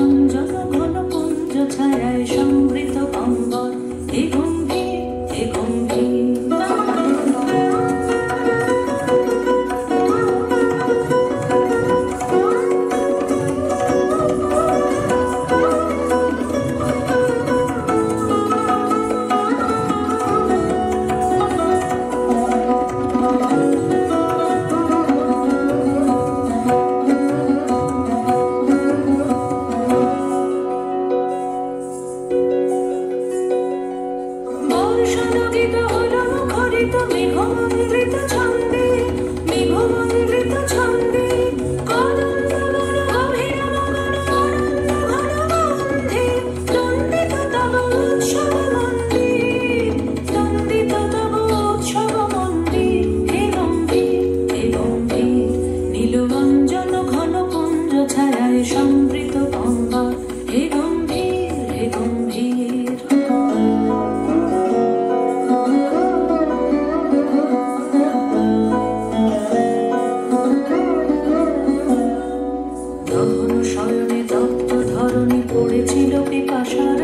নীলবঞ্জন ঘন পুঞ্জ ছায়ায় সমৃত অম্বর, হে গম্ভীর, হে গম্ভীর। বর্ষণগীত হলো মুখরিত মেঘমন্দ্রিত ছন্দে, মেঘমন্দ্রিত ছন্দে, কদম্ব বন গভীর মগন অনন্য ঘন গন্ধে, নন্দিত তব উৎসব মন্দির, নন্দিত তব উৎসব মন্দির, হে গম্ভীর, হে গম্ভীর। নীলবঞ্জন ঘন পুঞ্জ ছায়ায় সমৃত অম্বর, হে গম্ভীর, হে গম্ভীর। গহন শয়নে তপ্ত ধরণী পড়েছিল পিপাসার